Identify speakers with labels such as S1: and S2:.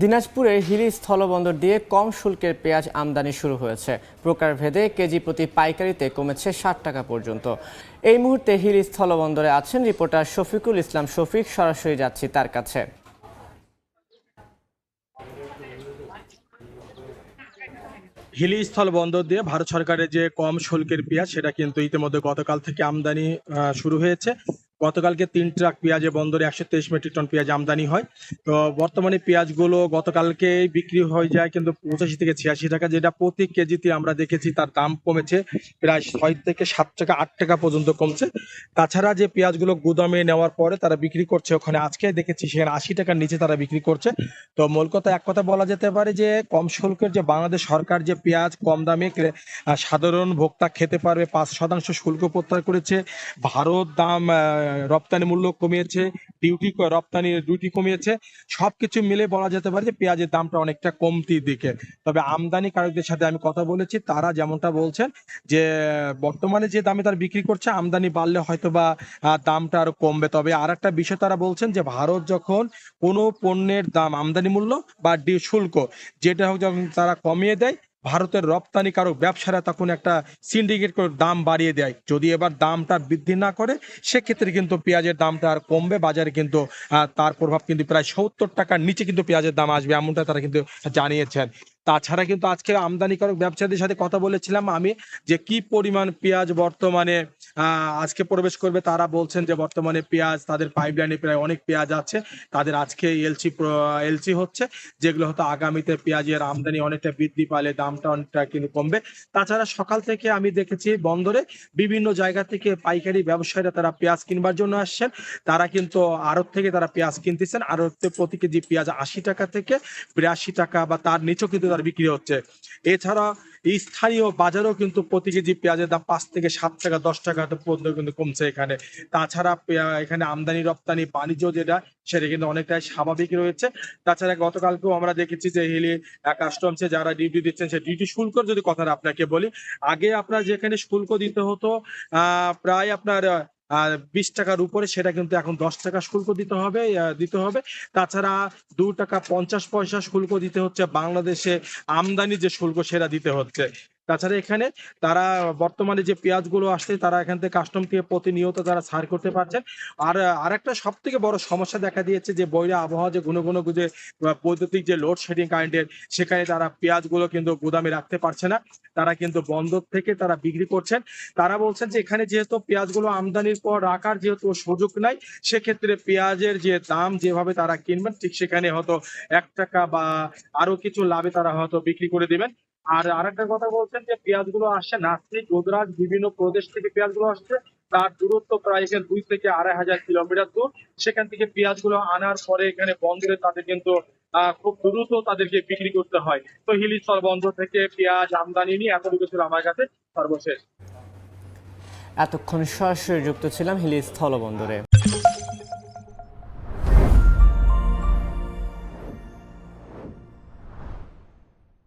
S1: দিনাজপুরের হিলি স্থলবন্দর দিয়ে কম শুল্কের পেঁয়াজ আমদানি শুরু হয়েছে। প্রকারভেদে কেজি প্রতি পাইকারিতে কমেছে ৬০ টাকা পর্যন্ত। এই মুহূর্তে হিলি স্থলবন্দরে আছেন রিপোর্টার শফিকুল ইসলাম শফিক, সরাসরি যাচ্ছি তার কাছে।
S2: হিলি স্থলবন্দর দিয়ে ভারত সরকারের যে কম শুল্কের পেঁয়াজ সেটা কিন্তু ইতিমধ্যে গতকাল থেকে আমদানি শুরু হয়েছে। গতকালকে ৩ ট্রাক পেঁয়াজে বন্দরে ১২৩ মেট্রিক টন পেঁয়াজ আমদানি হয়। তো বর্তমানে পেঁয়াজগুলো গতকালকে বিক্রি হয়ে যায় কিন্তু ৮৫ থেকে ৮৬ টাকা, যেটা প্রতি কেজিতে আমরা দেখেছি তার দাম কমেছে প্রায় ৬ থেকে ৭ টাকা ৮ টাকা পর্যন্ত কমছে। তাছাড়া যে পেঁয়াজগুলো গুদামে নেওয়ার পরে তারা বিক্রি করছে, ওখানে আজকে দেখেছি সেখানে ৮০ টাকার নিচে তারা বিক্রি করছে। তো মূল কথা এক কথা বলা যেতে পারে যে কম শুল্কের যে বাংলাদেশ সরকার যে পেঁয়াজ কম দামে সাধারণ ভোক্তা খেতে পারবে ৫% শুল্ক প্রত্যাহার করেছে। ভারত দাম রপ্তানি মূল্য কমিয়েছে, রপ্তানির ডিউটি কমিয়েছে। সবকিছু মিলে বলা যেতে পারে যে পেঁয়াজের দামটা অনেকটা কমতির দিকে। তবে আমদানিকারকদের সাথে আমি কথা বলেছি, তারা যেমনটা বলছেন যে বর্তমানে যে দামে তারা বিক্রি করছে, আমদানি বাড়লে হয়তো বা দামটা আরো কমবে। তবে আর একটা বিষয় তারা বলছেন যে ভারত যখন কোনো পণ্যের দাম আমদানি মূল্য বা শুল্ক যেটা হোক যখন তারা কমিয়ে দেয়, ভারতের রপ্তানিকারক ব্যবসারা তখন একটা সিন্ডিকেট করে দাম বাড়িয়ে দেয়। যদি এবার দামটা বৃদ্ধি না করে সেক্ষেত্রে কিন্তু পেঁয়াজের দামটা আর কমবে বাজারে, কিন্তু তার প্রভাব কিন্তু প্রায় ৭০ টাকার নিচে কিন্তু পেঁয়াজের দাম আসবে, এমনটা তারা কিন্তু জানিয়েছেন। তাছাড়া কিন্তু আজকে আমদানিকারক ব্যবসায়ীদের সাথে কথা বলেছিলাম আমি, যে কি পরিমাণ পেঁয়াজ বর্তমানে আজকে প্রবেশ করবে। তারা বলছেন যে বর্তমানে পেঁয়াজ তাদের পাইপলাইনে প্রায় অনেক পেঁয়াজ আছে, তাদের আজকে এলসি হচ্ছে, যেগুলো হয়তো আগামীতে পেঁয়াজের আমদানি অনেকটা বৃদ্ধি পালে দামটা অনেকটা কিন্তু কমবে। তাছাড়া সকাল থেকে আমি দেখেছি বন্দরে বিভিন্ন জায়গা থেকে পাইকারি ব্যবসায়ীরা তারা পেঁয়াজ কিনবার জন্য আসছেন। তারা কিন্তু আড়ত থেকে তারা পেঁয়াজ কিনতেছেন। আড়তে প্রতি কেজি পেঁয়াজ ৮০ টাকা থেকে ৮২ টাকা বা তার নিচেও কিন্তু তার বিক্রি হচ্ছে। এছাড়া এই স্থানীয় বাজারেও কিন্তু প্রতি কেজি পেঁয়াজের দাম ৫ থেকে ৭ টাকা ১০ টাকা পর্যন্ত কিন্তু কমছে এখানে। তাছাড়া এখানে আমদানি রপ্তানি বাণিজ্য যেটা সেটা কিন্তু অনেকটাই স্বাভাবিক রয়েছে। তাছাড়া গতকালকেও আমরা দেখেছি যে হিলি কাস্টমসে যারা ডিউটি দিচ্ছেন, সে ডিউটি শুল্কর যদি কথাটা আপনাকে বলি, আগে আপনার যেখানে শুল্ক দিতে হতো প্রায় আপনার ২০ টাকার উপরে, সেটা কিন্তু এখন ১০ টাকা শুল্ক দিতে হবে। তাছাড়া ২ টাকা ৫০ পয়সা শুল্ক দিতে হচ্ছে, বাংলাদেশে আমদানি যে শুল্ক সেটা দিতে হচ্ছে। তাছাড়া এখানে তারা বর্তমানে যে পেঁয়াজগুলো আসছে তারা এখান থেকে কাস্টম থেকে প্রতিনিয়ত তারা ছাড় করতে পারছেন। আর আরেকটা সব থেকে বড় সমস্যা দেখা দিয়েছে যে বৈরী আবহাওয়া, যে ঘন ঘন যে বৈদ্যুতিক যে লোডশেডিং কারেন্টের, সেখানে তারা পেঁয়াজগুলো কিন্তু গুদামে রাখতে পারছে না। তারা কিন্তু বন্দর থেকে তারা বিক্রি করছেন। তারা বলছেন যে এখানে যেহেতু পেঁয়াজগুলো আমদানির পর রাখার যেহেতু সুযোগ নাই, সেক্ষেত্রে পেঁয়াজের যে দাম যেভাবে তারা কিনবেন ঠিক সেখানে হয়তো ১ টাকা বা আরো কিছু লাভে তারা হয়তো বিক্রি করে দিবেন। আর আরেকটা কথা বলছেন যে পেঁয়াজগুলো আসছে নাসিক, গুজরাট, বিভিন্ন প্রদেশ থেকে পেঁয়াজগুলো আসছে। তার দূরত্ব প্রায় এখানে ২ থেকে ২৫০০ কিলোমিটার দূর। সেখান থেকে পেঁয়াজগুলো আনার পরে এখানে বন্দরে তাদের কিন্তু খুব দ্রুত তাদেরকে বিক্রি করতে হয়। তো হিলি স্থলবন্দর থেকে পেঁয়াজ আমদানি নিয়ে এতটুকু ছিল আমার কাছে সর্বশেষ।
S1: এতক্ষণ সরাসরি যুক্ত ছিলাম হিলি স্থলবন্দরে।